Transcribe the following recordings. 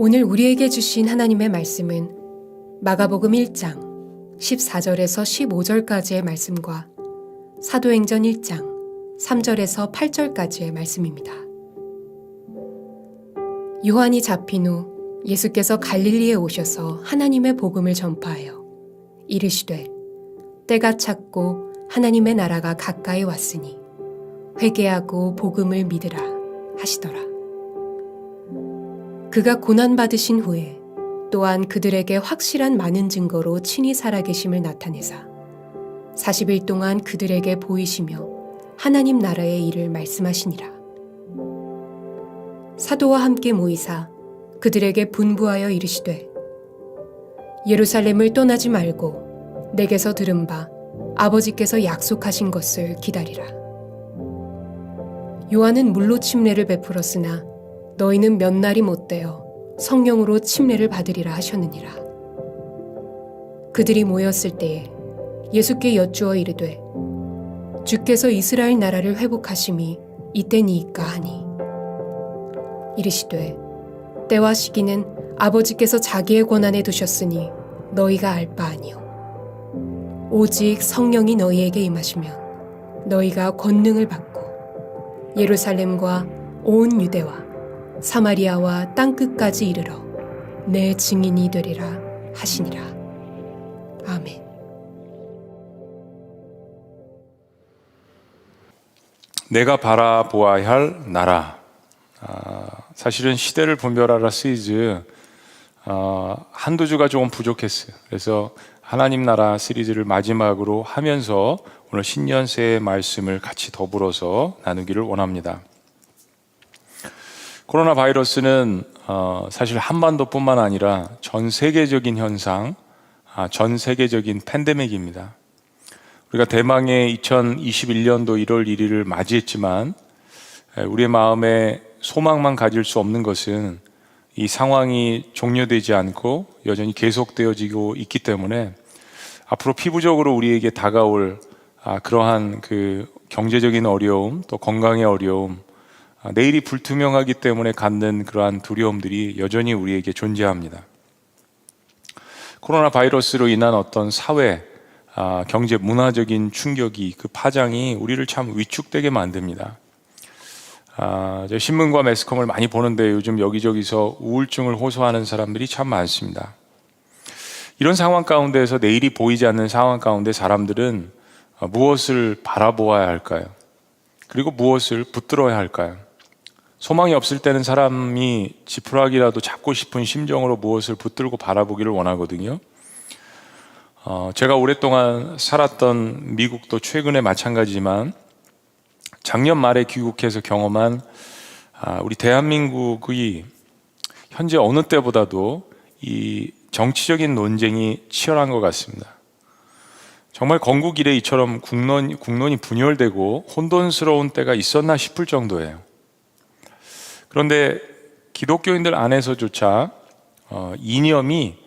오늘 우리에게 주신 하나님의 말씀은 마가복음 1장 14절에서 15절까지의 말씀과 사도행전 1장 3절에서 8절까지의 말씀입니다. 요한이 잡힌 후 예수께서 갈릴리에 오셔서 하나님의 복음을 전파하여 이르시되 때가 찼고 하나님의 나라가 가까이 왔으니 회개하고 복음을 믿으라 하시더라. 그가 고난받으신 후에 또한 그들에게 확실한 많은 증거로 친히 살아계심을 나타내사 40일 동안 그들에게 보이시며 하나님 나라의 일을 말씀하시니라. 사도와 함께 모이사 그들에게 분부하여 이르시되 예루살렘을 떠나지 말고 내게서 들은 바 아버지께서 약속하신 것을 기다리라. 요한은 물로 침례를 베풀었으나 너희는 몇 날이 못되어 성령으로 침례를 받으리라 하셨느니라. 그들이 모였을 때에 예수께 여쭈어 이르되 주께서 이스라엘 나라를 회복하심이 이때니이까 하니 이르시되 때와 시기는 아버지께서 자기의 권한에 두셨으니 너희가 알 바 아니요 오직 성령이 너희에게 임하시면 너희가 권능을 받고 예루살렘과 온 유대와 사마리아와 땅끝까지 이르러 내 증인이 되리라 하시니라. 아멘. 내가 바라보아야 할 나라. 사실은 시대를 분별하라 시리즈 한두 주가 조금 부족했어요. 그래서 하나님 나라 시리즈를 마지막으로 하면서 오늘 신년 새해 말씀을 같이 더불어서 나누기를 원합니다. 코로나 바이러스는 사실 한반도뿐만 아니라 전 세계적인 현상, 전 세계적인 팬데믹입니다. 우리가 대망의 2021년도 1월 1일을 맞이했지만 우리의 마음에 소망만 가질 수 없는 것은 이 상황이 종료되지 않고 여전히 계속되어지고 있기 때문에 앞으로 피부적으로 우리에게 다가올 그러한 그 경제적인 어려움, 또 건강의 어려움, 내일이 불투명하기 때문에 갖는 그러한 두려움들이 여전히 우리에게 존재합니다. 코로나 바이러스로 인한 어떤 사회, 경제, 문화적인 충격이 그 파장이 우리를 참 위축되게 만듭니다. 신문과 매스컴을 많이 보는데 요즘 여기저기서 우울증을 호소하는 사람들이 참 많습니다. 이런 상황 가운데에서 내일이 보이지 않는 상황 가운데 사람들은 무엇을 바라보아야 할까요? 그리고 무엇을 붙들어야 할까요? 소망이 없을 때는 사람이 지푸라기라도 잡고 싶은 심정으로 무엇을 붙들고 바라보기를 원하거든요. 제가 오랫동안 살았던 미국도 최근에 마찬가지지만 작년 말에 귀국해서 경험한 우리 대한민국이 현재 어느 때보다도 이 정치적인 논쟁이 치열한 것 같습니다. 정말 건국 이래 이처럼 국론이 분열되고 혼돈스러운 때가 있었나 싶을 정도예요. 그런데 기독교인들 안에서조차 이념이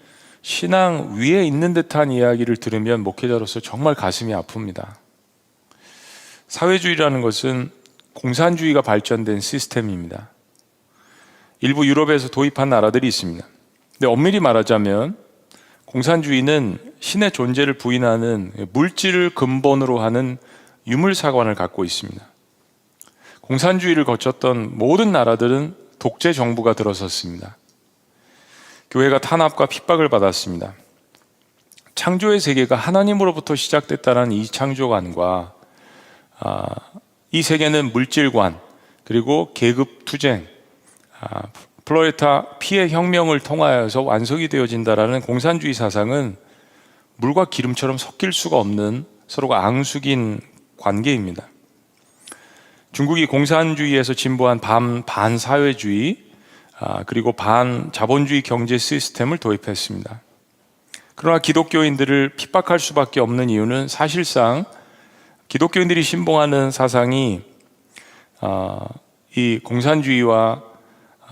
신앙 위에 있는 듯한 이야기를 들으면 목회자로서 정말 가슴이 아픕니다. 사회주의라는 것은 공산주의가 발전된 시스템입니다. 일부 유럽에서 도입한 나라들이 있습니다. 근데 엄밀히 말하자면 공산주의는 신의 존재를 부인하는 물질을 근본으로 하는 유물사관을 갖고 있습니다. 공산주의를 거쳤던 모든 나라들은 독재 정부가 들어섰습니다. 교회가 탄압과 핍박을 받았습니다. 창조의 세계가 하나님으로부터 시작됐다는 이 창조관과 이 세계는 물질관, 그리고 계급 투쟁, 플로레타 피해 혁명을 통하여서 완성이 되어진다라는 공산주의 사상은 물과 기름처럼 섞일 수가 없는 서로가 앙숙인 관계입니다. 중국이 공산주의에서 진보한 반사회주의 그리고 반자본주의 경제 시스템을 도입했습니다. 그러나 기독교인들을 핍박할 수밖에 없는 이유는 사실상 기독교인들이 신봉하는 사상이 이 공산주의와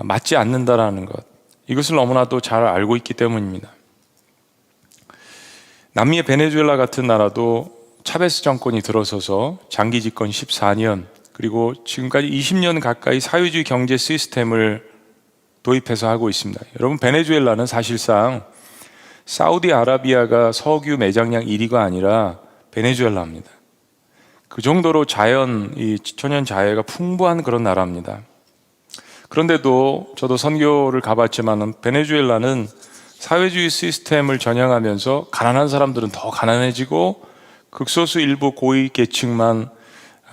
맞지 않는다라는 것, 이것을 너무나도 잘 알고 있기 때문입니다. 남미의 베네수엘라 같은 나라도 차베스 정권이 들어서서 장기 집권 14년, 그리고 지금까지 20년 가까이 사회주의 경제 시스템을 도입해서 하고 있습니다. 여러분, 베네수엘라는 사실상 사우디아라비아가 석유 매장량 1위가 아니라 베네수엘라입니다. 그 정도로 이 천연 자연가 풍부한 그런 나라입니다. 그런데도 저도 선교를 가봤지만 베네수엘라는 사회주의 시스템을 전향하면서 가난한 사람들은 더 가난해지고 극소수 일부 고위 계층만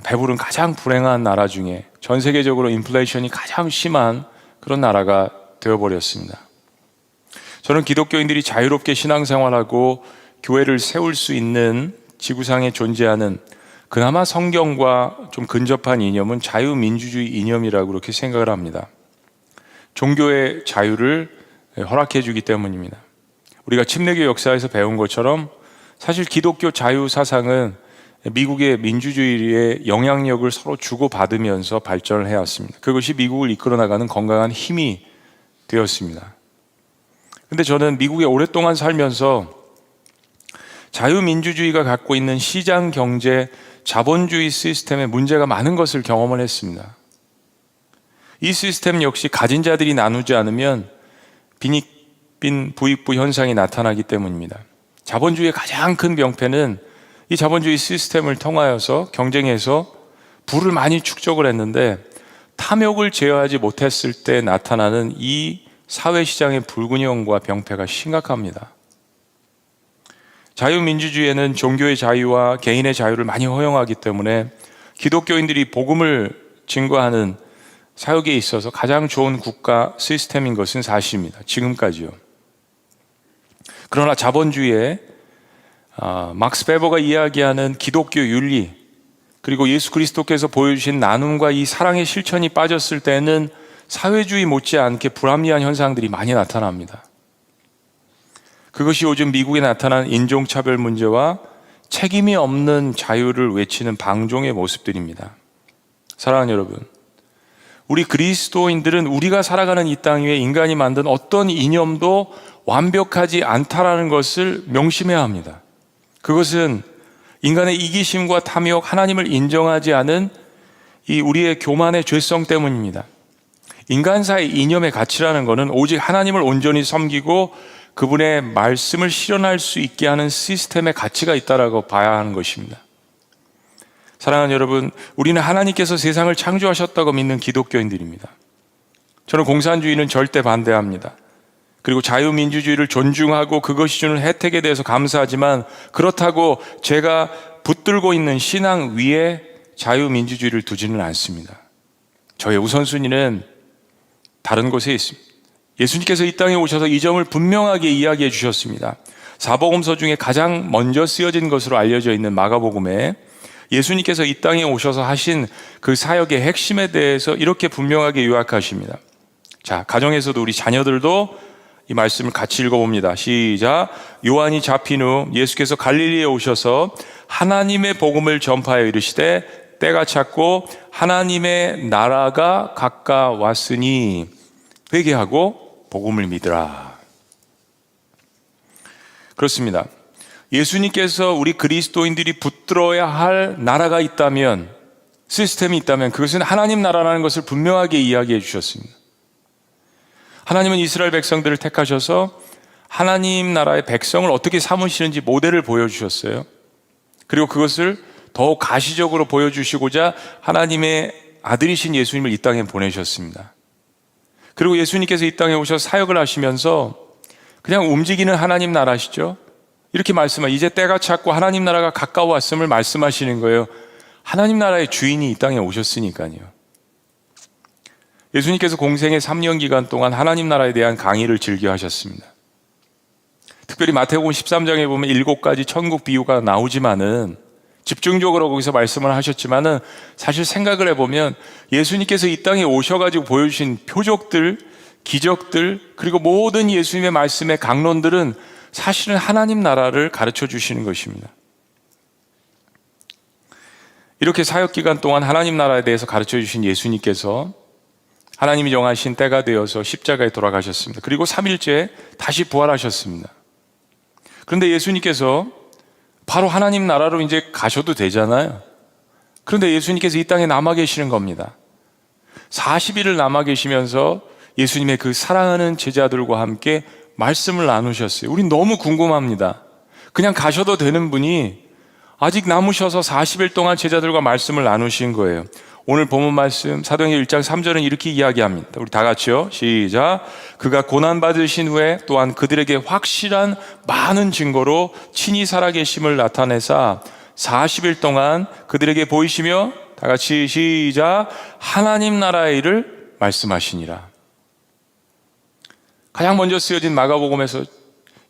배부른 가장 불행한 나라 중에 전 세계적으로 인플레이션이 가장 심한 그런 나라가 되어버렸습니다. 저는 기독교인들이 자유롭게 신앙생활하고 교회를 세울 수 있는 지구상에 존재하는 그나마 성경과 좀 근접한 이념은 자유민주주의 이념이라고 그렇게 생각을 합니다. 종교의 자유를 허락해 주기 때문입니다. 우리가 침례교 역사에서 배운 것처럼 사실 기독교 자유 사상은 미국의 민주주의의 영향력을 서로 주고받으면서 발전을 해왔습니다. 그것이 미국을 이끌어 나가는 건강한 힘이 되었습니다. 근데 저는 미국에 오랫동안 살면서 자유민주주의가 갖고 있는 시장 경제 자본주의 시스템에 문제가 많은 것을 경험을 했습니다. 이 시스템 역시 가진 자들이 나누지 않으면 빈익빈 부익부 현상이 나타나기 때문입니다. 자본주의의 가장 큰 병폐는 이 자본주의 시스템을 통하여서 경쟁해서 부를 많이 축적을 했는데 탐욕을 제어하지 못했을 때 나타나는 이 사회시장의 불균형과 병폐가 심각합니다. 자유민주주의에는 종교의 자유와 개인의 자유를 많이 허용하기 때문에 기독교인들이 복음을 증거하는 사역에 있어서 가장 좋은 국가 시스템인 것은 사실입니다. 지금까지요. 그러나 자본주의에 막스 베버가 이야기하는 기독교 윤리 그리고 예수 그리스도께서 보여주신 나눔과 이 사랑의 실천이 빠졌을 때는 사회주의 못지않게 불합리한 현상들이 많이 나타납니다. 그것이 요즘 미국에 나타난 인종차별 문제와 책임이 없는 자유를 외치는 방종의 모습들입니다. 사랑하는 여러분, 우리 그리스도인들은 우리가 살아가는 이 땅 위에 인간이 만든 어떤 이념도 완벽하지 않다라는 것을 명심해야 합니다. 그것은 인간의 이기심과 탐욕, 하나님을 인정하지 않은 이 우리의 교만의 죄성 때문입니다. 인간사의 이념의 가치라는 것은 오직 하나님을 온전히 섬기고 그분의 말씀을 실현할 수 있게 하는 시스템의 가치가 있다라고 봐야 하는 것입니다. 사랑하는 여러분, 우리는 하나님께서 세상을 창조하셨다고 믿는 기독교인들입니다. 저는 공산주의는 절대 반대합니다. 그리고 자유민주주의를 존중하고 그것이 주는 혜택에 대해서 감사하지만 그렇다고 제가 붙들고 있는 신앙 위에 자유민주주의를 두지는 않습니다. 저의 우선순위는 다른 곳에 있습니다. 예수님께서 이 땅에 오셔서 이 점을 분명하게 이야기해 주셨습니다. 사복음서 중에 가장 먼저 쓰여진 것으로 알려져 있는 마가복음에 예수님께서 이 땅에 오셔서 하신 그 사역의 핵심에 대해서 이렇게 분명하게 요약하십니다. 자, 가정에서도 우리 자녀들도 이 말씀을 같이 읽어봅니다. 시작. 요한이 잡힌 후 예수께서 갈릴리에 오셔서 하나님의 복음을 전파하여 이르시되 때가 찼고 하나님의 나라가 가까웠으니 회개하고 복음을 믿으라. 그렇습니다. 예수님께서 우리 그리스도인들이 붙들어야 할 나라가 있다면, 시스템이 있다면 그것은 하나님 나라라는 것을 분명하게 이야기해 주셨습니다. 하나님은 이스라엘 백성들을 택하셔서 하나님 나라의 백성을 어떻게 삼으시는지 모델을 보여주셨어요. 그리고 그것을 더욱 가시적으로 보여주시고자 하나님의 아들이신 예수님을 이 땅에 보내셨습니다. 그리고 예수님께서 이 땅에 오셔서 사역을 하시면서 그냥 움직이는 하나님 나라시죠. 이렇게 말씀하 이제 때가 찼고 하나님 나라가 가까워왔음을 말씀하시는 거예요. 하나님 나라의 주인이 이 땅에 오셨으니까요. 예수님께서 공생의 3년 기간 동안 하나님 나라에 대한 강의를 즐겨 하셨습니다. 특별히 마태복음 13장에 보면 7가지 천국 비유가 나오지만은 집중적으로 거기서 말씀을 하셨지만은 사실 생각을 해보면 예수님께서 이 땅에 오셔가지고 보여주신 표적들, 기적들, 그리고 모든 예수님의 말씀의 강론들은 사실은 하나님 나라를 가르쳐 주시는 것입니다. 이렇게 사역 기간 동안 하나님 나라에 대해서 가르쳐 주신 예수님께서 하나님이 정하신 때가 되어서 십자가에 돌아가셨습니다. 그리고 3일째 다시 부활하셨습니다. 그런데 예수님께서 바로 하나님 나라로 이제 가셔도 되잖아요. 그런데 예수님께서 이 땅에 남아 계시는 겁니다. 40일을 남아 계시면서 예수님의 그 사랑하는 제자들과 함께 말씀을 나누셨어요. 우리 너무 궁금합니다. 그냥 가셔도 되는 분이 아직 남으셔서 40일 동안 제자들과 말씀을 나누신 거예요. 오늘 본문 말씀 사도행전 1장 3절은 이렇게 이야기합니다. 우리 다 같이요. 시작. 그가 고난받으신 후에 또한 그들에게 확실한 많은 증거로 친히 살아계심을 나타내사 40일 동안 그들에게 보이시며 다 같이 시작. 하나님 나라의 일을 말씀하시니라. 가장 먼저 쓰여진 마가복음에서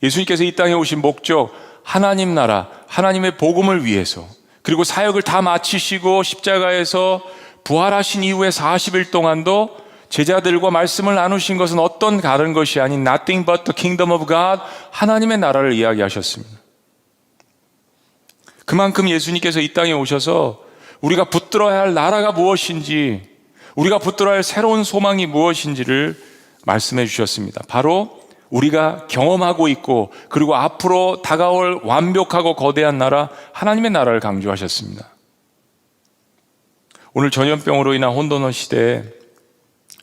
예수님께서 이 땅에 오신 목적, 하나님 나라, 하나님의 복음을 위해서, 그리고 사역을 다 마치시고 십자가에서 부활하신 이후에 40일 동안도 제자들과 말씀을 나누신 것은 어떤 다른 것이 아닌 nothing but the kingdom of God, 하나님의 나라를 이야기하셨습니다. 그만큼 예수님께서 이 땅에 오셔서 우리가 붙들어야 할 나라가 무엇인지, 우리가 붙들어야 할 새로운 소망이 무엇인지를 말씀해 주셨습니다. 바로 우리가 경험하고 있고 그리고 앞으로 다가올 완벽하고 거대한 나라, 하나님의 나라를 강조하셨습니다. 오늘 전염병으로 인한 혼돈의 시대에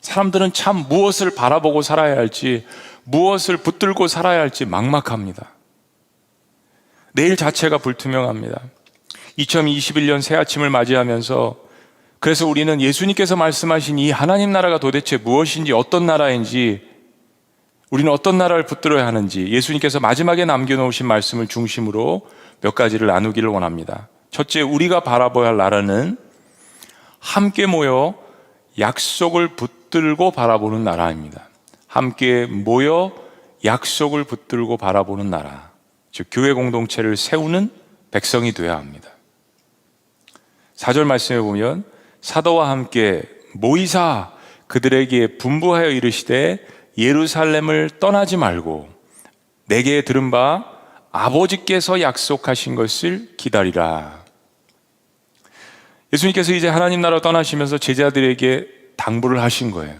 사람들은 참 무엇을 바라보고 살아야 할지, 무엇을 붙들고 살아야 할지 막막합니다. 내일 자체가 불투명합니다. 2021년 새 아침을 맞이하면서 그래서 우리는 예수님께서 말씀하신 이 하나님 나라가 도대체 무엇인지, 어떤 나라인지, 우리는 어떤 나라를 붙들어야 하는지 예수님께서 마지막에 남겨놓으신 말씀을 중심으로 몇 가지를 나누기를 원합니다. 첫째, 우리가 바라봐야 할 나라는 함께 모여 약속을 붙들고 바라보는 나라입니다. 함께 모여 약속을 붙들고 바라보는 나라, 즉 교회 공동체를 세우는 백성이 되어야 합니다. 4절 말씀에 보면 사도와 함께 모이사 그들에게 분부하여 이르시되 예루살렘을 떠나지 말고 내게 들은 바 아버지께서 약속하신 것을 기다리라. 예수님께서 이제 하나님 나라 떠나시면서 제자들에게 당부를 하신 거예요.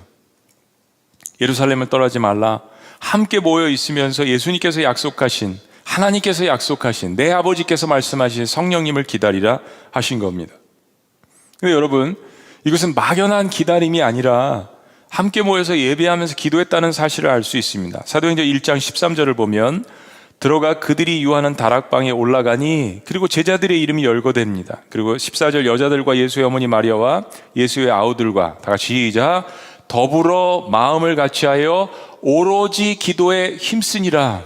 예루살렘을 떠나지 말라. 함께 모여 있으면서 예수님께서 약속하신, 하나님께서 약속하신, 내 아버지께서 말씀하신 성령님을 기다리라 하신 겁니다. 근데 여러분, 이것은 막연한 기다림이 아니라 함께 모여서 예배하면서 기도했다는 사실을 알 수 있습니다. 사도행전 1장 13절을 보면 들어가 그들이 유하는 다락방에 올라가니, 그리고 제자들의 이름이 열거됩니다. 그리고 14절 여자들과 예수의 어머니 마리아와 예수의 아우들과 다 같이 시작. 더불어 마음을 같이하여 오로지 기도에 힘쓰니라.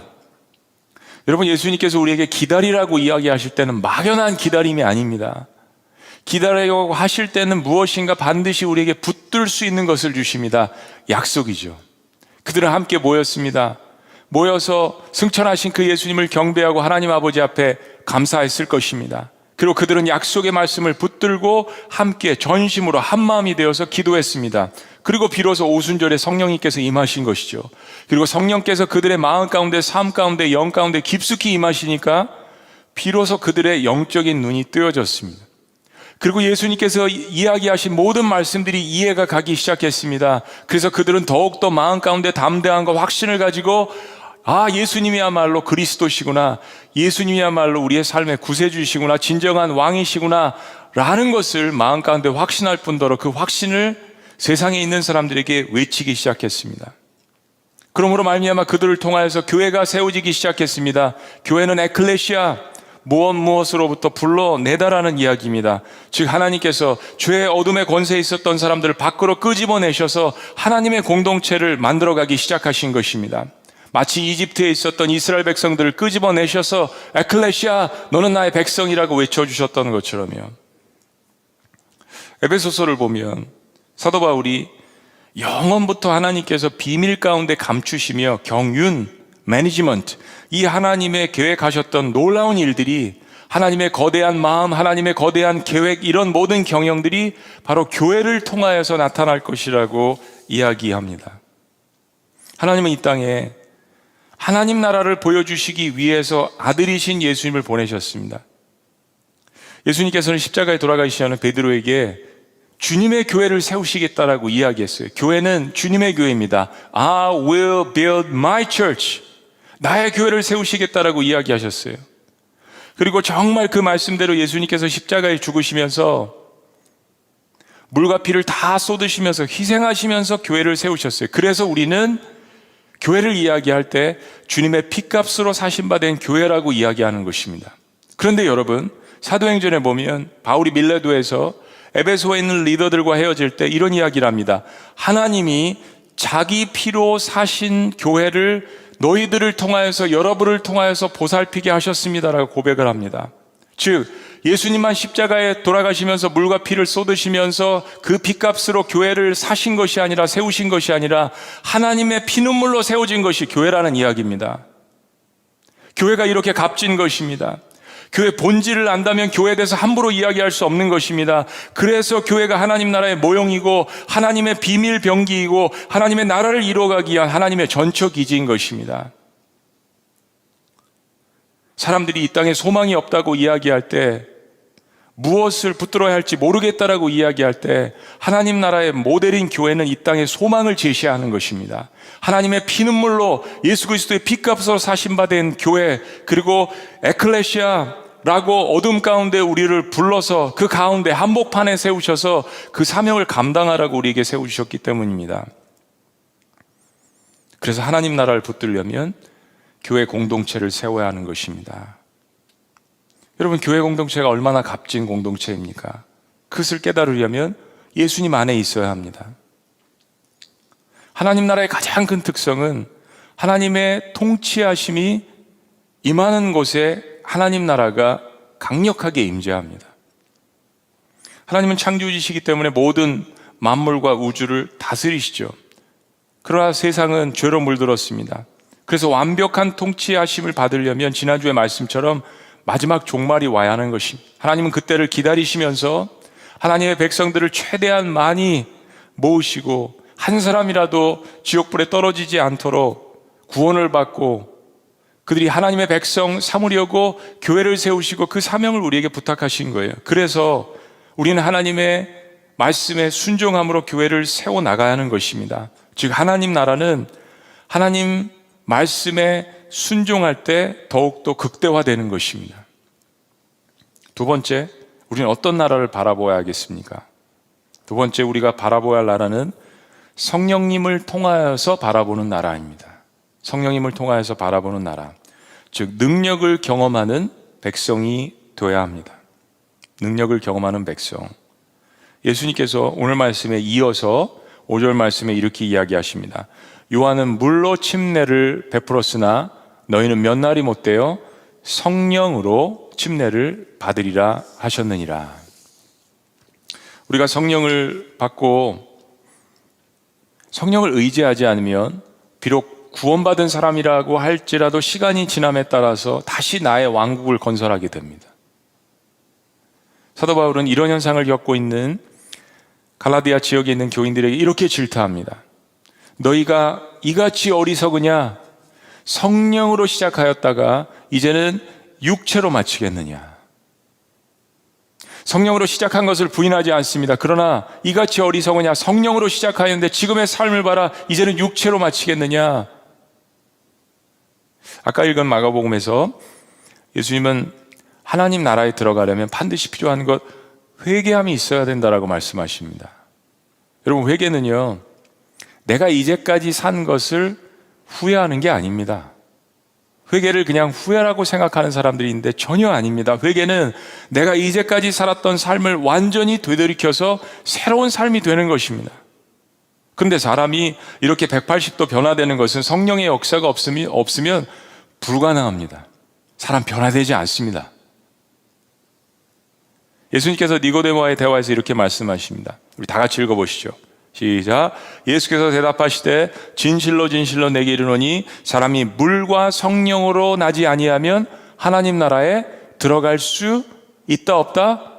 여러분, 예수님께서 우리에게 기다리라고 이야기하실 때는 막연한 기다림이 아닙니다. 기다리라고 하실 때는 무엇인가 반드시 우리에게 붙들 수 있는 것을 주십니다. 약속이죠. 그들은 함께 모였습니다. 모여서 승천하신 그 예수님을 경배하고 하나님 아버지 앞에 감사했을 것입니다. 그리고 그들은 약속의 말씀을 붙들고 함께 전심으로 한마음이 되어서 기도했습니다. 그리고 비로소 오순절에 성령님께서 임하신 것이죠. 그리고 성령께서 그들의 마음 가운데, 삶 가운데, 영 가운데 깊숙이 임하시니까 비로소 그들의 영적인 눈이 뜨여졌습니다. 그리고 예수님께서 이야기하신 모든 말씀들이 이해가 가기 시작했습니다. 그래서 그들은 더욱더 마음 가운데 담대함과 확신을 가지고 예수님이야말로 그리스도시구나, 예수님이야말로 우리의 삶의 구세주시구나, 진정한 왕이시구나 라는 것을 마음 가운데 확신할 뿐더러 그 확신을 세상에 있는 사람들에게 외치기 시작했습니다. 그러므로 말미암아 그들을 통하여서 교회가 세워지기 시작했습니다. 교회는 에클레시아, 무엇으로부터 불러내다라는 이야기입니다. 즉 하나님께서 죄의 어둠의 권세에 있었던 사람들을 밖으로 끄집어내셔서 하나님의 공동체를 만들어가기 시작하신 것입니다. 마치 이집트에 있었던 이스라엘 백성들을 끄집어내셔서 에클레시아, 너는 나의 백성이라고 외쳐주셨던 것처럼요. 에베소서를 보면 사도 바울이 영원부터 하나님께서 비밀 가운데 감추시며 경륜, 매니지먼트, 이 하나님의 계획하셨던 놀라운 일들이, 하나님의 거대한 마음, 하나님의 거대한 계획, 이런 모든 경영들이 바로 교회를 통하여서 나타날 것이라고 이야기합니다. 하나님은 이 땅에 하나님 나라를 보여주시기 위해서 아들이신 예수님을 보내셨습니다. 예수님께서는 십자가에 돌아가시기 전에 베드로에게 주님의 교회를 세우시겠다라고 이야기했어요. 교회는 주님의 교회입니다. I will build my church. 나의 교회를 세우시겠다라고 이야기하셨어요. 그리고 정말 그 말씀대로 예수님께서 십자가에 죽으시면서 물과 피를 다 쏟으시면서 희생하시면서 교회를 세우셨어요. 그래서 우리는 교회를 이야기할 때 주님의 피값으로 사신 바 된 교회라고 이야기하는 것입니다. 그런데 여러분, 사도행전에 보면 바울이 밀레도에서 에베소에 있는 리더들과 헤어질 때 이런 이야기를 합니다. 하나님이 자기 피로 사신 교회를 너희들을 통하여서, 여러분을 통하여서 보살피게 하셨습니다라고 고백을 합니다. 즉 예수님만 십자가에 돌아가시면서 물과 피를 쏟으시면서 그 피값으로 교회를 사신 것이 아니라, 세우신 것이 아니라 하나님의 피눈물로 세워진 것이 교회라는 이야기입니다. 교회가 이렇게 값진 것입니다. 교회 본질을 안다면 교회에 대해서 함부로 이야기할 수 없는 것입니다. 그래서 교회가 하나님 나라의 모형이고 하나님의 비밀 병기이고 하나님의 나라를 이루어가기 위한 하나님의 전처 기지인 것입니다. 사람들이 이 땅에 소망이 없다고 이야기할 때, 무엇을 붙들어야 할지 모르겠다라고 이야기할 때, 하나님 나라의 모델인 교회는 이 땅에 소망을 제시하는 것입니다. 하나님의 피눈물로 예수 그리스도의 피값으로 사신 바 된 교회, 그리고 에클레시아라고 어둠 가운데 우리를 불러서 그 가운데 한복판에 세우셔서 그 사명을 감당하라고 우리에게 세우셨기 때문입니다. 그래서 하나님 나라를 붙들려면 교회 공동체를 세워야 하는 것입니다. 여러분, 교회 공동체가 얼마나 값진 공동체입니까? 그것을 깨달으려면 예수님 안에 있어야 합니다. 하나님 나라의 가장 큰 특성은 하나님의 통치하심이 임하는 곳에 하나님 나라가 강력하게 임재합니다. 하나님은 창조주시기 때문에 모든 만물과 우주를 다스리시죠. 그러나 세상은 죄로 물들었습니다. 그래서 완벽한 통치하심을 받으려면 지난주의 말씀처럼 마지막 종말이 와야 하는 것입니다. 하나님은 그때를 기다리시면서 하나님의 백성들을 최대한 많이 모으시고 한 사람이라도 지옥불에 떨어지지 않도록 구원을 받고 그들이 하나님의 백성 삼으려고 교회를 세우시고 그 사명을 우리에게 부탁하신 거예요. 그래서 우리는 하나님의 말씀에 순종함으로 교회를 세워나가야 하는 것입니다. 즉 하나님 나라는 하나님 말씀에 순종할 때 더욱더 극대화되는 것입니다. 두 번째, 우리는 어떤 나라를 바라보아야겠습니까? 두 번째, 우리가 바라보아야 할 나라는 성령님을 통하여서 바라보는 나라입니다. 성령님을 통하여서 바라보는 나라, 즉 능력을 경험하는 백성이 되어야 합니다. 능력을 경험하는 백성. 예수님께서 오늘 말씀에 이어서 5절 말씀에 이렇게 이야기하십니다. 요한은 물로 침례를 베풀었으나 너희는 몇 날이 못되어 성령으로 침례를 받으리라 하셨느니라. 우리가 성령을 받고 성령을 의지하지 않으면 비록 구원받은 사람이라고 할지라도 시간이 지남에 따라서 다시 나의 왕국을 건설하게 됩니다. 사도 바울은 이런 현상을 겪고 있는 갈라디아 지역에 있는 교인들에게 이렇게 질타합니다. 너희가 이같이 어리석으냐? 성령으로 시작하였다가 이제는 육체로 마치겠느냐? 성령으로 시작한 것을 부인하지 않습니다. 그러나 이같이 어리석으냐? 성령으로 시작하였는데 지금의 삶을 봐라. 이제는 육체로 마치겠느냐? 아까 읽은 마가복음에서 예수님은 하나님 나라에 들어가려면 반드시 필요한 것, 회개함이 있어야 된다라고 말씀하십니다. 여러분, 회개는요, 내가 이제까지 산 것을 후회하는 게 아닙니다. 회개를 그냥 후회라고 생각하는 사람들이 있는데 전혀 아닙니다. 회개는 내가 이제까지 살았던 삶을 완전히 되돌이켜서 새로운 삶이 되는 것입니다. 그런데 사람이 이렇게 180도 변화되는 것은 성령의 역사가 없으면 불가능합니다. 사람 변화되지 않습니다. 예수님께서 니고데모와의 대화에서 이렇게 말씀하십니다. 우리 다 같이 읽어보시죠. 시작. 예수께서 대답하시되 진실로 진실로 내게 이르노니 사람이 물과 성령으로 나지 아니하면 하나님 나라에 들어갈 수 있다 없다?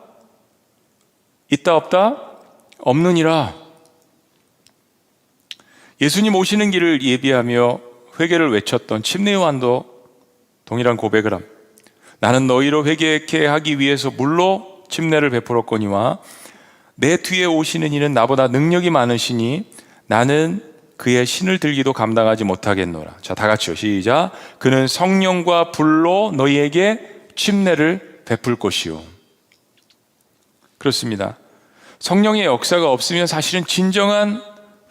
있다 없다? 없느니라. 예수님 오시는 길을 예비하며 회개를 외쳤던 침례 요한도 동일한 고백을 합니다. 나는 너희로 회개케 하기 위해서 물로 침례를 베풀었거니와 내 뒤에 오시는 이는 나보다 능력이 많으시니 나는 그의 신을 들기도 감당하지 못하겠노라. 자, 다 같이요. 시작. 그는 성령과 불로 너희에게 침례를 베풀 것이요. 그렇습니다. 성령의 역사가 없으면 사실은 진정한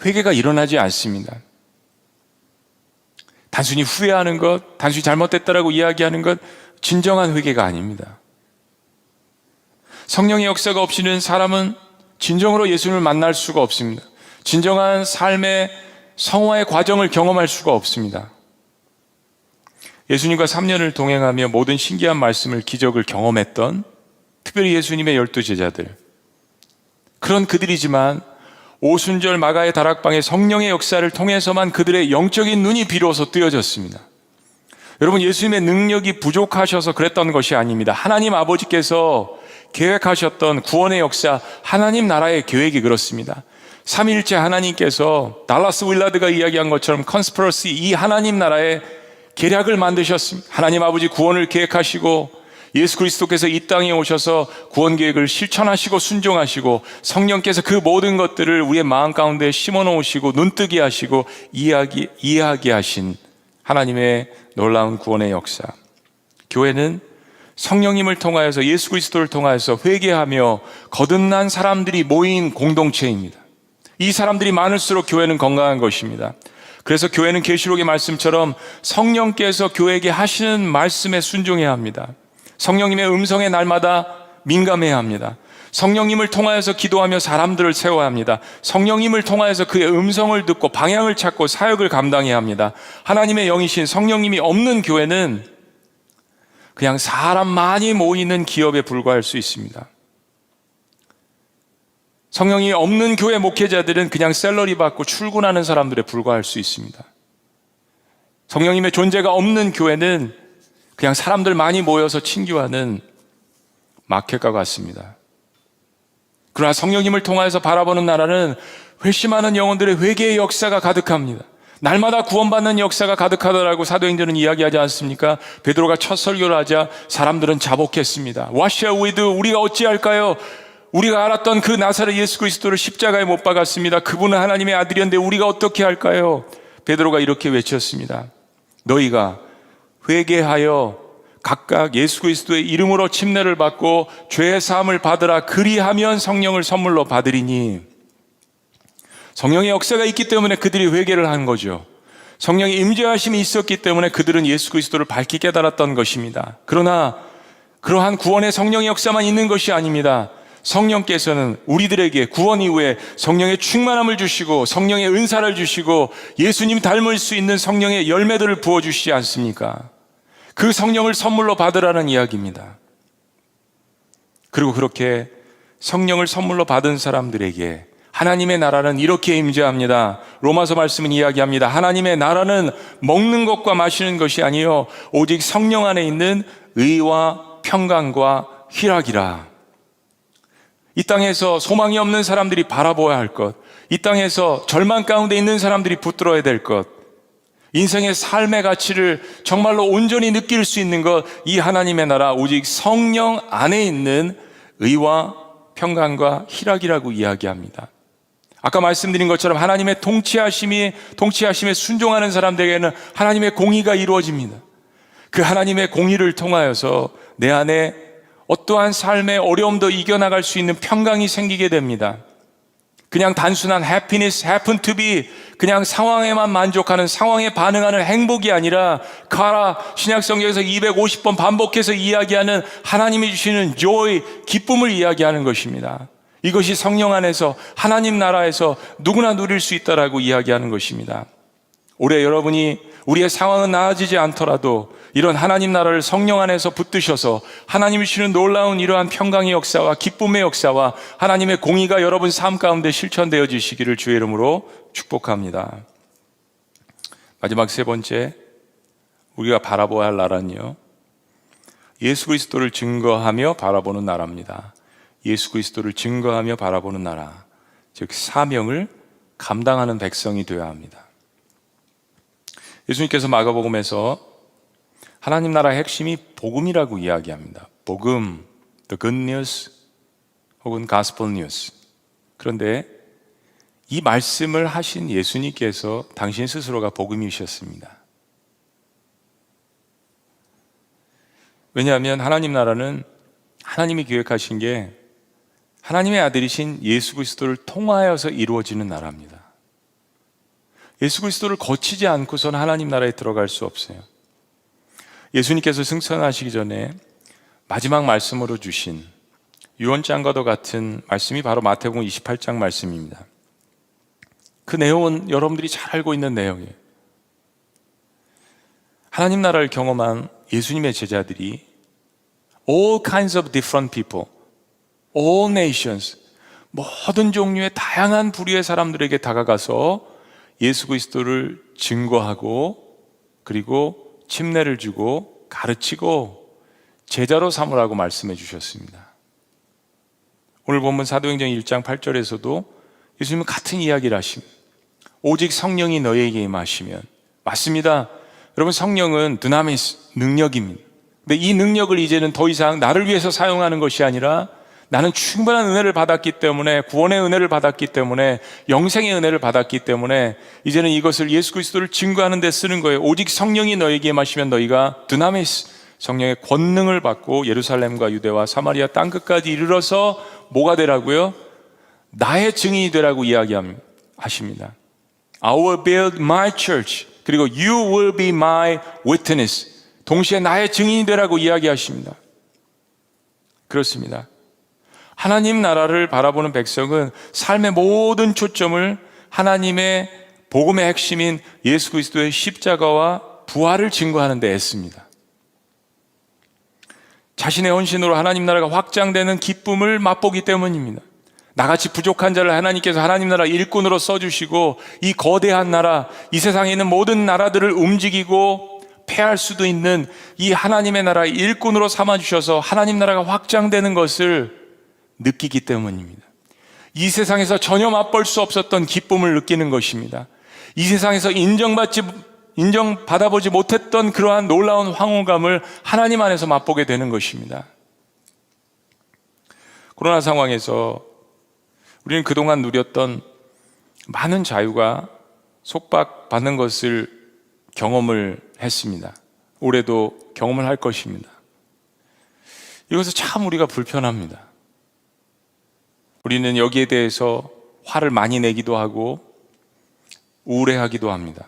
회개가 일어나지 않습니다. 단순히 후회하는 것, 단순히 잘못됐다라고 이야기하는 것, 진정한 회개가 아닙니다. 성령의 역사가 없이는 사람은 진정으로 예수님을 만날 수가 없습니다. 진정한 삶의 성화의 과정을 경험할 수가 없습니다. 예수님과 3년을 동행하며 모든 신기한 말씀을, 기적을 경험했던 특별히 예수님의 12제자들, 그런 그들이지만 오순절 마가의 다락방의 성령의 역사를 통해서만 그들의 영적인 눈이 비로소 뜨여졌습니다. 여러분, 예수님의 능력이 부족하셔서 그랬던 것이 아닙니다. 하나님 아버지께서 계획하셨던 구원의 역사, 하나님 나라의 계획이 그렇습니다. 삼위일체 하나님께서 달라스 윌라드가 이야기한 것처럼 컨스퍼러시, 이 하나님 나라의 계략을 만드셨습니다. 하나님 아버지 구원을 계획하시고 예수 그리스도께서 이 땅에 오셔서 구원 계획을 실천하시고 순종하시고 성령께서 그 모든 것들을 우리의 마음 가운데 심어 놓으시고 눈뜨게 하시고 이해하게 하신 하나님의 놀라운 구원의 역사. 교회는 성령님을 통하여서, 예수 그리스도를 통하여서 회개하며 거듭난 사람들이 모인 공동체입니다. 이 사람들이 많을수록 교회는 건강한 것입니다. 그래서 교회는 계시록의 말씀처럼 성령께서 교회에게 하시는 말씀에 순종해야 합니다. 성령님의 음성에 날마다 민감해야 합니다. 성령님을 통하여서 기도하며 사람들을 세워야 합니다. 성령님을 통하여서 그의 음성을 듣고 방향을 찾고 사역을 감당해야 합니다. 하나님의 영이신 성령님이 없는 교회는 그냥 사람 많이 모이는 기업에 불과할 수 있습니다. 성령이 없는 교회 목회자들은 그냥 샐러리 받고 출근하는 사람들에 불과할 수 있습니다. 성령님의 존재가 없는 교회는 그냥 사람들 많이 모여서 친교하는 마켓과 같습니다. 그러나 성령님을 통하여서 바라보는 나라는 회심하는 영혼들의 회개의 역사가 가득합니다. 날마다 구원받는 역사가 가득하더라고 사도행전은 이야기하지 않습니까? 베드로가 첫 설교를 하자 사람들은 자복했습니다. What shall we do? 우리가 어찌할까요? 우리가 알았던 그 나사렛 예수 그리스도를 십자가에 못 박았습니다. 그분은 하나님의 아들이었는데 우리가 어떻게 할까요? 베드로가 이렇게 외쳤습니다. 너희가 회개하여 각각 예수 그리스도의 이름으로 침례를 받고 죄의 사함을 받으라. 그리하면 성령을 선물로 받으리니. 성령의 역사가 있기 때문에 그들이 회개를 한 거죠. 성령의 임재하심이 있었기 때문에 그들은 예수 그리스도를 밝히 깨달았던 것입니다. 그러나 그러한 구원의 성령의 역사만 있는 것이 아닙니다. 성령께서는 우리들에게 구원 이후에 성령의 충만함을 주시고 성령의 은사를 주시고 예수님 닮을 수 있는 성령의 열매들을 부어주시지 않습니까? 그 성령을 선물로 받으라는 이야기입니다. 그리고 그렇게 성령을 선물로 받은 사람들에게 하나님의 나라는 이렇게 임재합니다. 로마서 말씀은 이야기합니다. 하나님의 나라는 먹는 것과 마시는 것이 아니요 오직 성령 안에 있는 의와 평강과 희락이라. 이 땅에서 소망이 없는 사람들이 바라보아야 할 것, 이 땅에서 절망 가운데 있는 사람들이 붙들어야 될 것, 인생의 삶의 가치를 정말로 온전히 느낄 수 있는 것, 이 하나님의 나라 오직 성령 안에 있는 의와 평강과 희락이라고 이야기합니다. 아까 말씀드린 것처럼 하나님의 통치하심에 순종하는 사람들에게는 하나님의 공의가 이루어집니다. 그 하나님의 공의를 통하여서 내 안에 어떠한 삶의 어려움도 이겨나갈 수 있는 평강이 생기게 됩니다. 그냥 단순한 happiness, happen to be, 그냥 상황에만 만족하는, 상황에 반응하는 행복이 아니라 카라 신약성경에서 250번 반복해서 이야기하는 하나님이 주시는 joy, 기쁨을 이야기하는 것입니다. 이것이 성령 안에서 하나님 나라에서 누구나 누릴 수 있다라고 이야기하는 것입니다. 올해 여러분이 우리의 상황은 나아지지 않더라도 이런 하나님 나라를 성령 안에서 붙드셔서 하나님이 주시는 놀라운 이러한 평강의 역사와 기쁨의 역사와 하나님의 공의가 여러분 삶 가운데 실천되어 지시기를 주의 이름으로 축복합니다. 마지막 세 번째, 우리가 바라보아야 할 나라는요, 예수 그리스도를 증거하며 바라보는 나라입니다. 예수 그리스도를 증거하며 바라보는 나라, 즉 사명을 감당하는 백성이 되어야 합니다. 예수님께서 마가복음에서 하나님 나라의 핵심이 복음이라고 이야기합니다. 복음, the good news 혹은 gospel news. 그런데 이 말씀을 하신 예수님께서 당신 스스로가 복음이셨습니다. 왜냐하면 하나님 나라는 하나님이 계획하신 게 하나님의 아들이신 예수 그리스도를 통하여서 이루어지는 나라입니다. 예수 그리스도를 거치지 않고서는 하나님 나라에 들어갈 수 없어요. 예수님께서 승천하시기 전에 마지막 말씀으로 주신 유언장과도 같은 말씀이 바로 마태복음 28장 말씀입니다. 그 내용은 여러분들이 잘 알고 있는 내용이에요. 하나님 나라를 경험한 예수님의 제자들이 all kinds of different people, all nations, 모든 종류의 다양한 부류의 사람들에게 다가가서 예수 그리스도를 증거하고 그리고 침례를 주고 가르치고 제자로 삼으라고 말씀해 주셨습니다. 오늘 본문 사도행전 1장 8절에서도 예수님은 같은 이야기를 하십니다. 오직 성령이 너희에게 임하시면, 맞습니다. 여러분, 성령은 드나미스, 능력입니다. 근데 이 능력을 이제는 더 이상 나를 위해서 사용하는 것이 아니라 나는 충분한 은혜를 받았기 때문에, 구원의 은혜를 받았기 때문에, 영생의 은혜를 받았기 때문에 이제는 이것을 예수 그리스도를 증거하는 데 쓰는 거예요. 오직 성령이 너에게 임하시면 너희가 드나미스, 성령의 권능을 받고 예루살렘과 유대와 사마리아 땅끝까지 이르러서 뭐가 되라고요? 나의 증인이 되라고 이야기하십니다. I will build my church. 그리고 you will be my witness. 동시에 나의 증인이 되라고 이야기하십니다. 그렇습니다. 하나님 나라를 바라보는 백성은 삶의 모든 초점을 하나님의 복음의 핵심인 예수 그리스도의 십자가와 부활을 증거하는 데 애씁니다. 자신의 헌신으로 하나님 나라가 확장되는 기쁨을 맛보기 때문입니다. 나같이 부족한 자를 하나님께서 하나님 나라 일꾼으로 써주시고 이 거대한 나라, 이 세상에 있는 모든 나라들을 움직이고 패할 수도 있는 이 하나님의 나라 일꾼으로 삼아주셔서 하나님 나라가 확장되는 것을 느끼기 때문입니다. 이 세상에서 전혀 맛볼 수 없었던 기쁨을 느끼는 것입니다. 이 세상에서 인정받아보지 못했던 그러한 놀라운 황홀감을 하나님 안에서 맛보게 되는 것입니다. 코로나 상황에서 우리는 그동안 누렸던 많은 자유가 속박받는 것을 경험을 했습니다. 올해도 경험을 할 것입니다. 이것은 참 우리가 불편합니다. 우리는 여기에 대해서 화를 많이 내기도 하고 우울해하기도 합니다.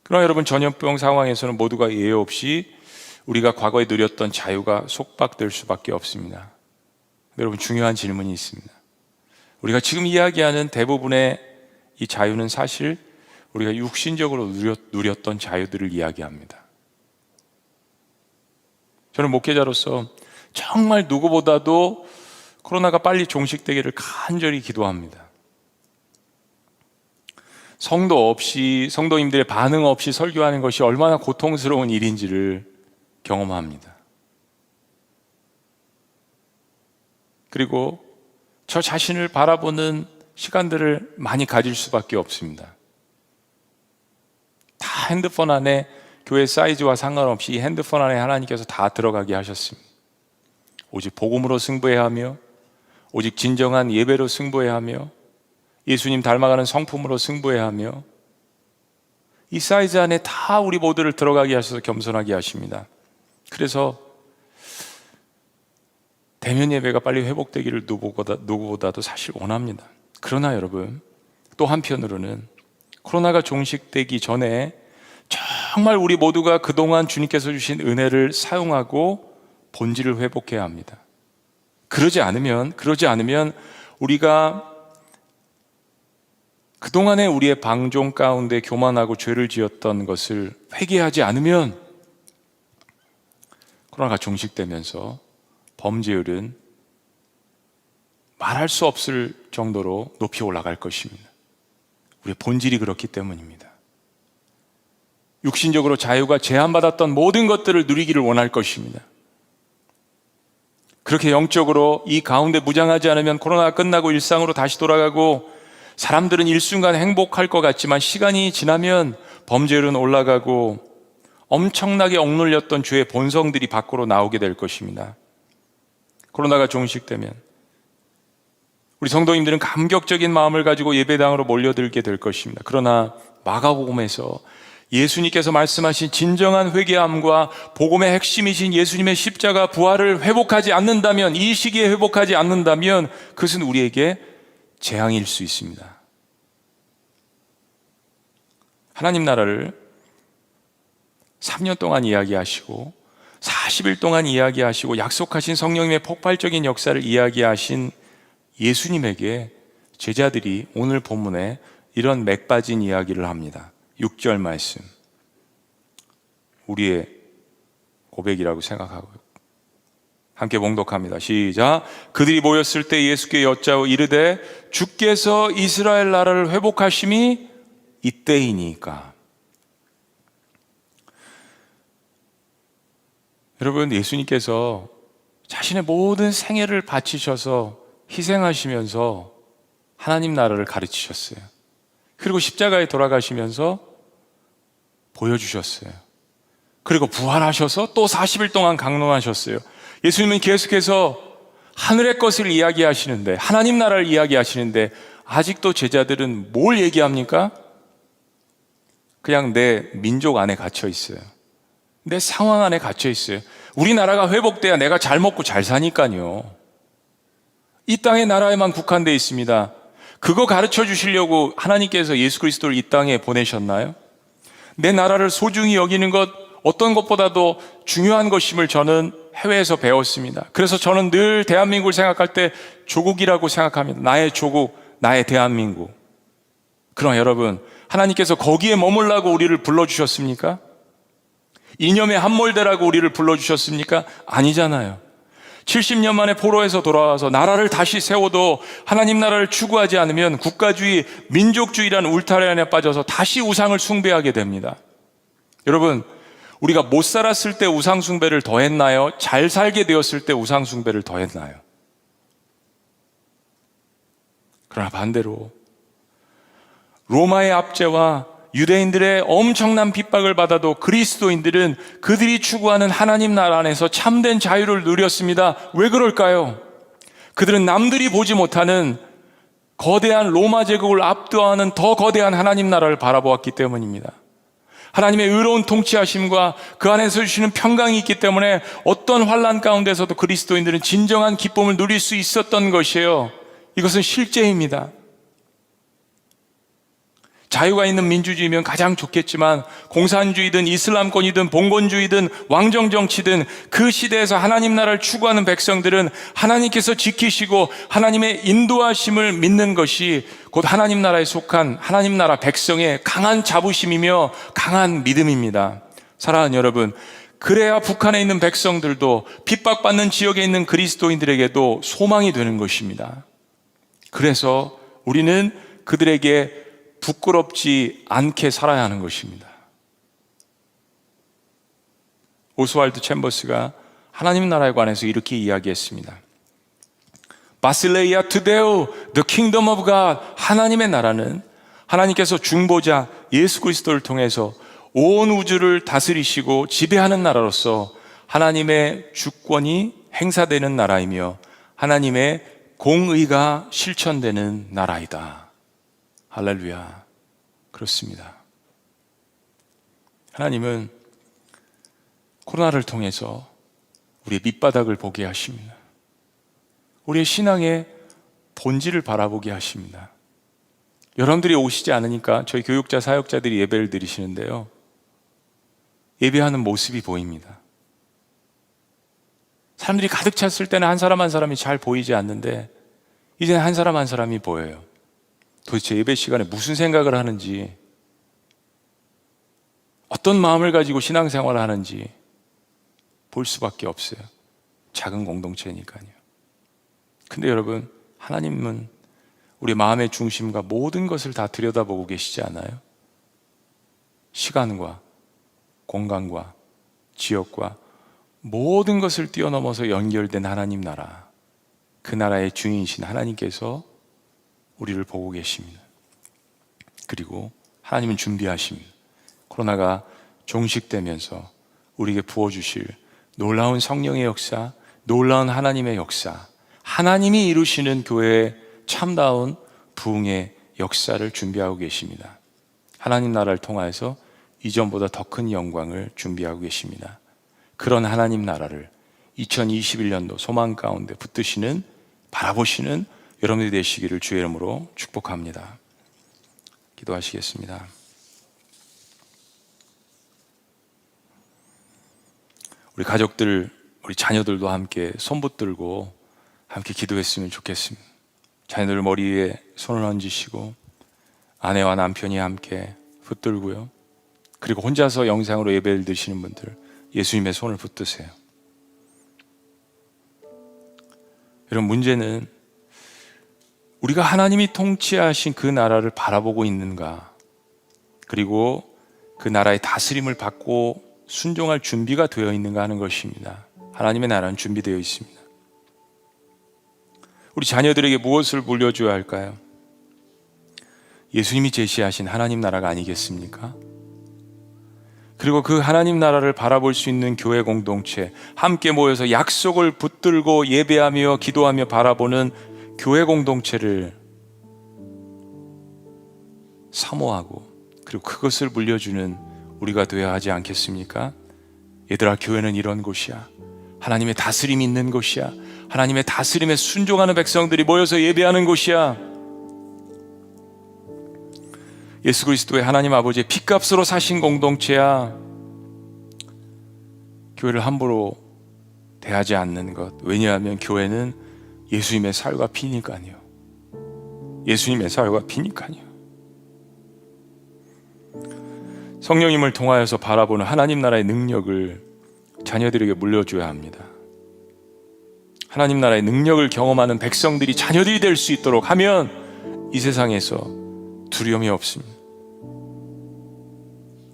그러나 여러분, 전염병 상황에서는 모두가 예외 없이 우리가 과거에 누렸던 자유가 속박될 수밖에 없습니다. 여러분, 중요한 질문이 있습니다. 우리가 지금 이야기하는 대부분의 이 자유는 사실 우리가 육신적으로 누렸던 자유들을 이야기합니다. 저는 목회자로서 정말 누구보다도 코로나가 빨리 종식되기를 간절히 기도합니다. 성도님들의 반응 없이 설교하는 것이 얼마나 고통스러운 일인지를 경험합니다. 그리고 저 자신을 바라보는 시간들을 많이 가질 수밖에 없습니다. 다 핸드폰 안에, 교회 사이즈와 상관없이 이 핸드폰 안에 하나님께서 다 들어가게 하셨습니다. 오직 복음으로 승부해야 하며, 오직 진정한 예배로 승부해야 하며, 예수님 닮아가는 성품으로 승부해야 하며, 이 사이즈 안에 다 우리 모두를 들어가게 하셔서 겸손하게 하십니다. 그래서 대면 예배가 빨리 회복되기를 누구보다도 사실 원합니다. 그러나 여러분, 또 한편으로는 코로나가 종식되기 전에 정말 우리 모두가 그동안 주님께서 주신 은혜를 사용하고 본질을 회복해야 합니다. 그러지 않으면 우리가 그동안에 우리의 방종 가운데 교만하고 죄를 지었던 것을 회개하지 않으면 코로나가 종식되면서 범죄율은 말할 수 없을 정도로 높이 올라갈 것입니다. 우리의 본질이 그렇기 때문입니다. 육신적으로 자유가 제한받았던 모든 것들을 누리기를 원할 것입니다. 그렇게 영적으로 이 가운데 무장하지 않으면 코로나가 끝나고 일상으로 다시 돌아가고 사람들은 일순간 행복할 것 같지만 시간이 지나면 범죄율은 올라가고 엄청나게 억눌렸던 죄의 본성들이 밖으로 나오게 될 것입니다. 코로나가 종식되면 우리 성도님들은 감격적인 마음을 가지고 예배당으로 몰려들게 될 것입니다. 그러나 마가복음에서 예수님께서 말씀하신 진정한 회개함과 복음의 핵심이신 예수님의 십자가 부활을 회복하지 않는다면, 이 시기에 회복하지 않는다면 그것은 우리에게 재앙일 수 있습니다. 하나님 나라를 3년 동안 이야기하시고 40일 동안 이야기하시고 약속하신 성령님의 폭발적인 역사를 이야기하신 예수님에게 제자들이 오늘 본문에 이런 맥 빠진 이야기를 합니다. 6절 말씀, 우리의 고백이라고 생각하고요. 함께 봉독합니다. 시작. 그들이 모였을 때 예수께 여짜오 이르되 주께서 이스라엘 나라를 회복하심이 이때이니까. 여러분, 예수님께서 자신의 모든 생애를 바치셔서 희생하시면서 하나님 나라를 가르치셨어요. 그리고 십자가에 돌아가시면서 보여주셨어요. 그리고 부활하셔서 또 40일 동안 강론하셨어요. 예수님은 계속해서 하늘의 것을 이야기하시는데, 하나님 나라를 이야기하시는데 아직도 제자들은 뭘 얘기합니까? 그냥 내 민족 안에 갇혀 있어요. 내 상황 안에 갇혀 있어요. 우리나라가 회복돼야 내가 잘 먹고 잘 사니까요. 이 땅의 나라에만 국한되어 있습니다. 그거 가르쳐 주시려고 하나님께서 예수 그리스도를 이 땅에 보내셨나요? 내 나라를 소중히 여기는 것, 어떤 것보다도 중요한 것임을 저는 해외에서 배웠습니다. 그래서 저는 늘 대한민국을 생각할 때 조국이라고 생각합니다. 나의 조국, 나의 대한민국. 그러나 여러분, 하나님께서 거기에 머물라고 우리를 불러주셨습니까? 이념의 함몰되라고 우리를 불러주셨습니까? 아니잖아요. 70년 만에 포로에서 돌아와서 나라를 다시 세워도 하나님 나라를 추구하지 않으면 국가주의, 민족주의라는 울타리 안에 빠져서 다시 우상을 숭배하게 됩니다. 여러분, 우리가 못 살았을 때 우상 숭배를 더 했나요? 잘 살게 되었을 때 우상 숭배를 더 했나요? 그러나 반대로 로마의 압제와 유대인들의 엄청난 핍박을 받아도 그리스도인들은 그들이 추구하는 하나님 나라 안에서 참된 자유를 누렸습니다. 왜 그럴까요? 그들은 남들이 보지 못하는 거대한 로마 제국을 압도하는 더 거대한 하나님 나라를 바라보았기 때문입니다. 하나님의 의로운 통치하심과 그 안에서 주시는 평강이 있기 때문에 어떤 환난 가운데서도 그리스도인들은 진정한 기쁨을 누릴 수 있었던 것이에요. 이것은 실제입니다. 자유가 있는 민주주의면 가장 좋겠지만 공산주의든 이슬람권이든 봉건주의든 왕정정치든 그 시대에서 하나님 나라를 추구하는 백성들은 하나님께서 지키시고 하나님의 인도하심을 믿는 것이 곧 하나님 나라에 속한 하나님 나라 백성의 강한 자부심이며 강한 믿음입니다. 사랑하는 여러분, 그래야 북한에 있는 백성들도 핍박받는 지역에 있는 그리스도인들에게도 소망이 되는 것입니다. 그래서 우리는 그들에게 부끄럽지 않게 살아야 하는 것입니다. 오스왈드 챔버스가 하나님 나라에 관해서 이렇게 이야기했습니다. 바실레이아 투데우, the kingdom of God. 하나님의 나라는 하나님께서 중보자 예수 그리스도를 통해서 온 우주를 다스리시고 지배하는 나라로서 하나님의 주권이 행사되는 나라이며 하나님의 공의가 실천되는 나라이다. 할렐루야. 그렇습니다. 하나님은 코로나를 통해서 우리의 밑바닥을 보게 하십니다. 우리의 신앙의 본질을 바라보게 하십니다. 여러분들이 오시지 않으니까 저희 교육자, 사역자들이 예배를 드리시는데요, 예배하는 모습이 보입니다. 사람들이 가득 찼을 때는 한 사람 한 사람이 잘 보이지 않는데 이제는 한 사람 한 사람이 보여요. 도대체 예배 시간에 무슨 생각을 하는지, 어떤 마음을 가지고 신앙생활을 하는지 볼 수밖에 없어요. 작은 공동체니까요. 근데 여러분, 하나님은 우리 마음의 중심과 모든 것을 다 들여다보고 계시지 않아요? 시간과 공간과 지역과 모든 것을 뛰어넘어서 연결된 하나님 나라, 그 나라의 주인이신 하나님께서 우리를 보고 계십니다. 그리고 하나님은 준비하십니다. 코로나가 종식되면서 우리에게 부어주실 놀라운 성령의 역사, 놀라운 하나님의 역사, 하나님이 이루시는 교회의 참다운 부흥의 역사를 준비하고 계십니다. 하나님 나라를 통하여서 이전보다 더 큰 영광을 준비하고 계십니다. 그런 하나님 나라를 2021년도 소망 가운데 붙드시는, 바라보시는 여러분들이 되시기를 주의 이름으로 축복합니다. 기도하시겠습니다. 우리 가족들, 우리 자녀들도 함께 손 붙들고 함께 기도했으면 좋겠습니다. 자녀들 머리에 손을 얹으시고 아내와 남편이 함께 붙들고요. 그리고 혼자서 영상으로 예배를 드시는 분들, 예수님의 손을 붙드세요. 여러분, 문제는 우리가 하나님이 통치하신 그 나라를 바라보고 있는가, 그리고 그 나라의 다스림을 받고 순종할 준비가 되어 있는가 하는 것입니다. 하나님의 나라는 준비되어 있습니다. 우리 자녀들에게 무엇을 물려줘야 할까요? 예수님이 제시하신 하나님 나라가 아니겠습니까? 그리고 그 하나님 나라를 바라볼 수 있는 교회 공동체, 함께 모여서 약속을 붙들고 예배하며 기도하며 바라보는 교회 공동체를 사모하고, 그리고 그것을 물려주는 우리가 되어야 하지 않겠습니까? 얘들아, 교회는 이런 곳이야. 하나님의 다스림이 있는 곳이야. 하나님의 다스림에 순종하는 백성들이 모여서 예배하는 곳이야. 예수 그리스도의 하나님 아버지의 피값으로 사신 공동체야. 교회를 함부로 대하지 않는 것. 왜냐하면 교회는 예수님의 살과 피니까요. 예수님의 살과 피니까요. 성령님을 통하여서 바라보는 하나님 나라의 능력을 자녀들에게 물려줘야 합니다. 하나님 나라의 능력을 경험하는 백성들이 자녀들이 될 수 있도록 하면 이 세상에서 두려움이 없습니다.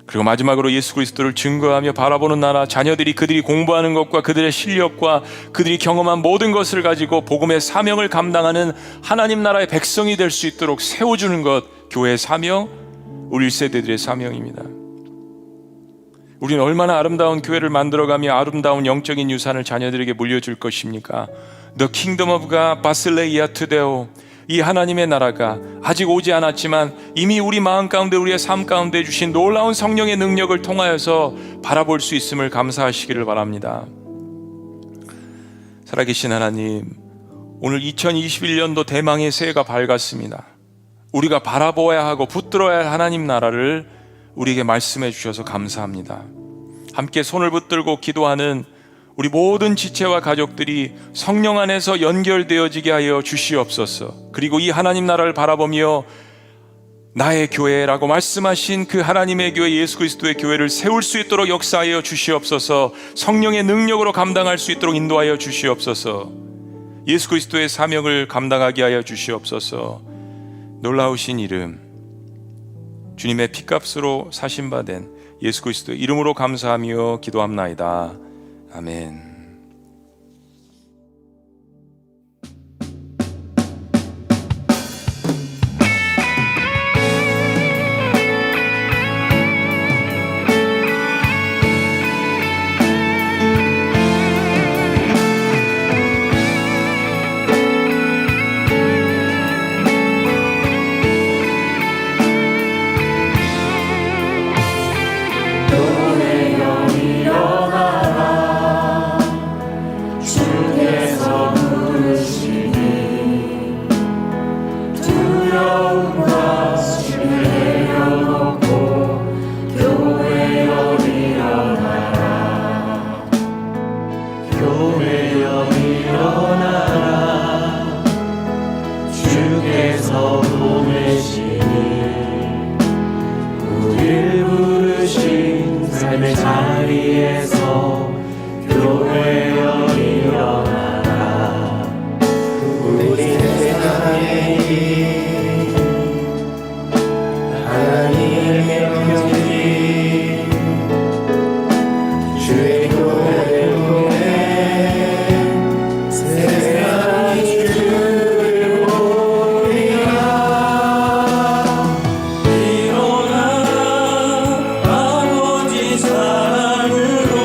그리고 마지막으로 예수 그리스도를 증거하며 바라보는 나라, 자녀들이 그들이 공부하는 것과 그들의 실력과 그들이 경험한 모든 것을 가지고 복음의 사명을 감당하는 하나님 나라의 백성이 될 수 있도록 세워주는 것, 교회의 사명, 우리 1세대들의 사명입니다. 우리는 얼마나 아름다운 교회를 만들어가며 아름다운 영적인 유산을 자녀들에게 물려줄 것입니까? The kingdom of God, 바실레이아 투데오. 이 하나님의 나라가 아직 오지 않았지만 이미 우리 마음 가운데, 우리의 삶 가운데 주신 놀라운 성령의 능력을 통하여서 바라볼 수 있음을 감사하시기를 바랍니다. 살아계신 하나님, 오늘 2021년도 대망의 새해가 밝았습니다. 우리가 바라보아야 하고 붙들어야 할 하나님 나라를 우리에게 말씀해 주셔서 감사합니다. 함께 손을 붙들고 기도하는 우리 모든 지체와 가족들이 성령 안에서 연결되어지게 하여 주시옵소서. 그리고 이 하나님 나라를 바라보며 나의 교회라고 말씀하신 그 하나님의 교회, 예수 그리스도의 교회를 세울 수 있도록 역사하여 주시옵소서. 성령의 능력으로 감당할 수 있도록 인도하여 주시옵소서. 예수 그리스도의 사명을 감당하게 하여 주시옵소서. 놀라우신 이름, 주님의 피값으로 사신받은 예수 그리스도의 이름으로 감사하며 기도합나이다. 아멘. 일어나 아버지 사랑으로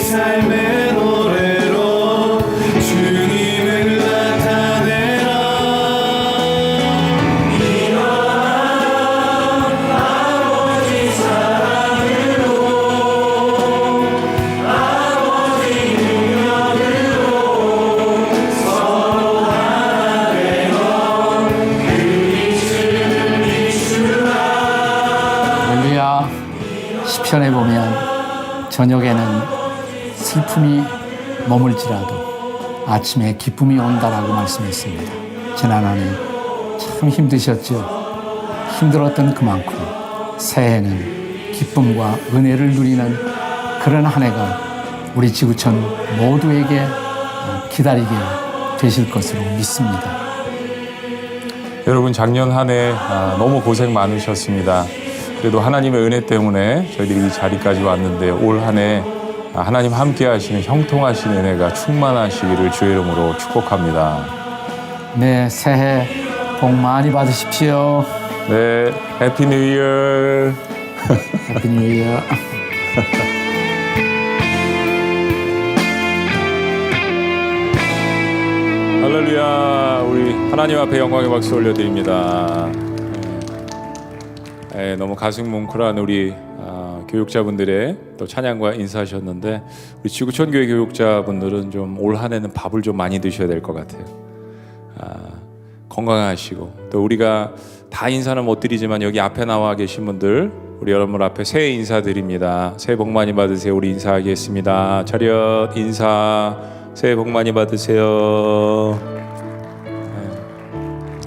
삶의 노래로 주님을 나타내라. 일어나 아버지 사랑으로 아버지 능력으로 서로 하나 되어 그리스도를 비추라. 할렐루야. 시편에 보면 저녁에는 슬픔이 머물지라도 아침에 기쁨이 온다라고 말씀했습니다. 지난 한 해 참 힘드셨죠? 힘들었던 그만큼 새해에는 기쁨과 은혜를 누리는 그런 한 해가 우리 지구촌 모두에게 기다리게 되실 것으로 믿습니다. 여러분 작년 한 해 너무 고생 많으셨습니다. 그래도 하나님의 은혜 때문에 저희들이 이 자리까지 왔는데 올 한 해 하나님 함께 하시는 형통하신 은혜가 충만하시기를 주의 이름으로 축복합니다. 네, 새해 복 많이 받으십시오. 네, 해피 뉴 이어. 해피 뉴 이어. 할렐루야. 우리 하나님 앞에 영광의 박수 올려드립니다. 너무 가슴 뭉클한 우리 교육자분들의 또 찬양과 인사하셨는데 우리 지구촌 교회 교육자분들은 좀 올 한 해는 밥을 좀 많이 드셔야 될 것 같아요. 건강하시고 또 우리가 다 인사는 못 드리지만 여기 앞에 나와 계신 분들 우리 여러분 앞에 새해 인사드립니다. 새해 복 많이 받으세요. 우리 인사하겠습니다. 차렷 인사. 새해 복 많이 받으세요.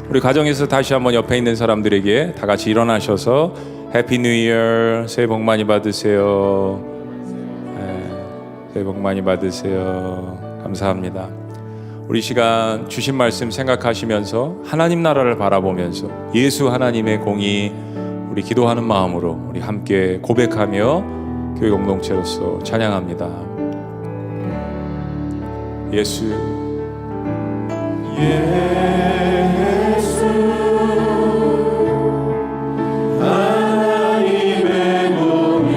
우리 가정에서 다시 한번 옆에 있는 사람들에게 다 같이 일어나셔서 해피 뉴 이어. 새해 복 많이 받으세요. 새해 복 많이 받으세요. 감사합니다. 우리 시간 주신 말씀 생각하시면서 하나님 나라를 바라보면서 예수 하나님의 공의 우리 기도하는 마음으로 우리 함께 고백하며 교회 공동체로서 찬양합니다. 예수 하나님의 몸이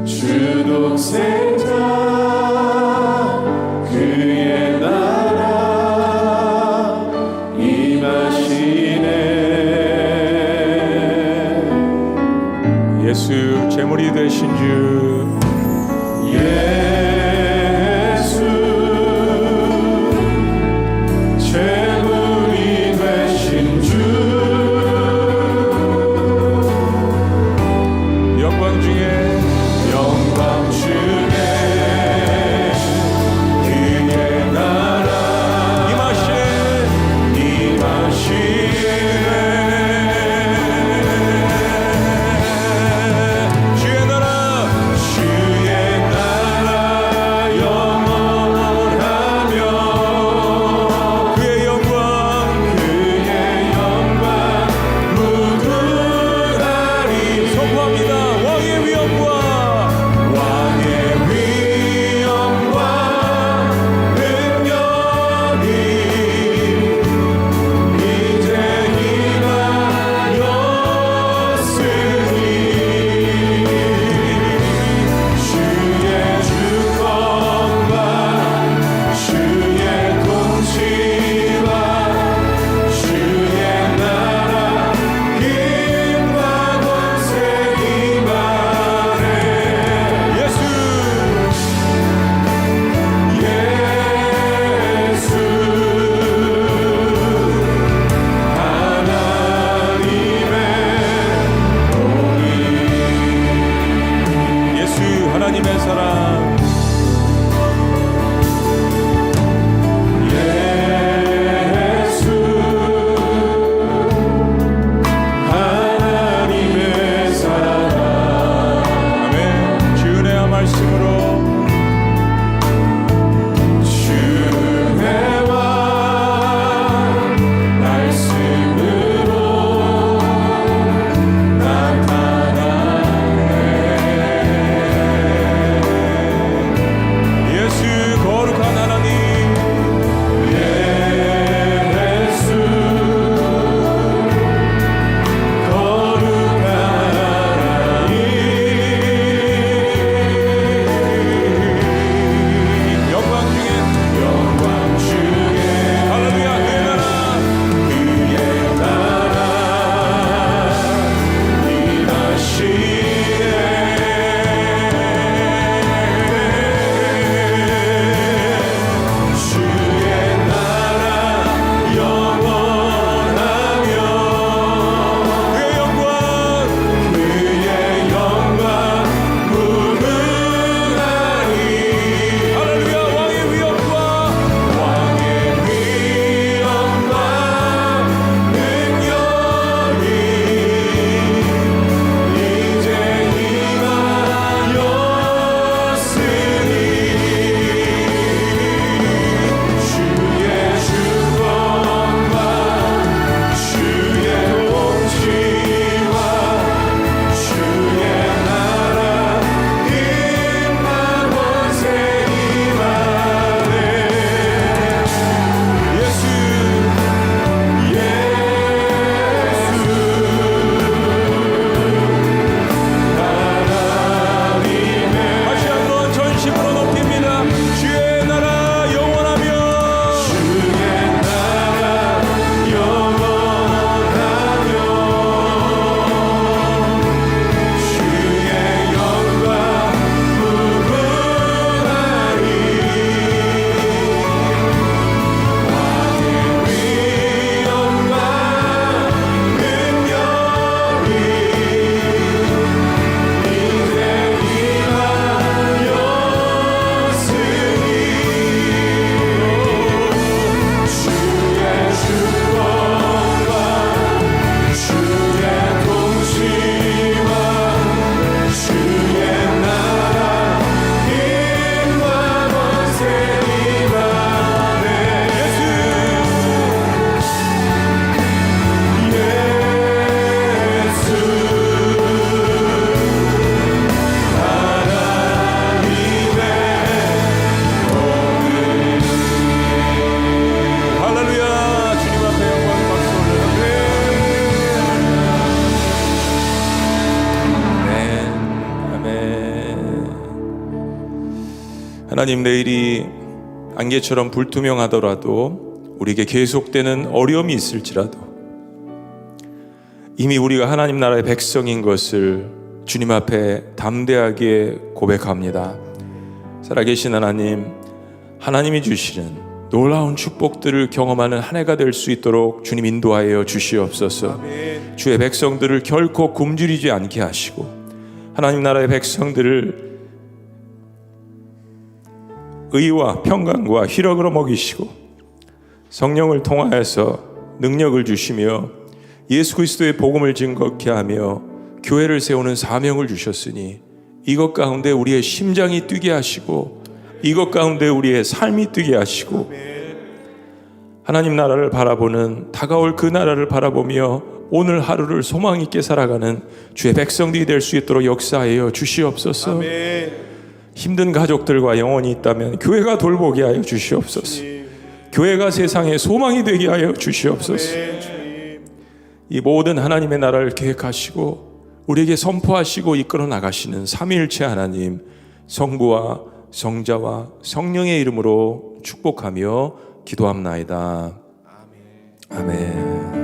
주독생자 그의 나라 임하시네. 예수 제물이 되신 주 예수 제물이 되신 주 영광 중에 영광 중에 그의 나라 임하시네. 주의 나라 주의 하나님, 내일이 안개처럼 불투명하더라도 우리에게 계속되는 어려움이 있을지라도 이미 우리가 하나님 나라의 백성인 것을 주님 앞에 담대하게 고백합니다. 살아계신 하나님, 하나님이 주시는 놀라운 축복들을 경험하는 한 해가 될 수 있도록 주님 인도하여 주시옵소서. 주의 백성들을 결코 굶주리지 않게 하시고 하나님 나라의 백성들을 의와 평강과 희락으로 먹이시고 성령을 통하여서 능력을 주시며 예수 그리스도의 복음을 증거케 하며 교회를 세우는 사명을 주셨으니 이것 가운데 우리의 심장이 뛰게 하시고 이것 가운데 우리의 삶이 뛰게 하시고 하나님 나라를 바라보는, 다가올 그 나라를 바라보며 오늘 하루를 소망 있게 살아가는 주의 백성들이 될 수 있도록 역사하여 주시옵소서. 아멘. 힘든 가족들과 영혼이 있다면 교회가 돌보게 하여 주시옵소서. 교회가 세상에 소망이 되게 하여 주시옵소서. 이 모든 하나님의 나라를 계획하시고 우리에게 선포하시고 이끌어 나가시는 삼위일체 하나님, 성부와 성자와 성령의 이름으로 축복하며 기도합나이다. 아멘.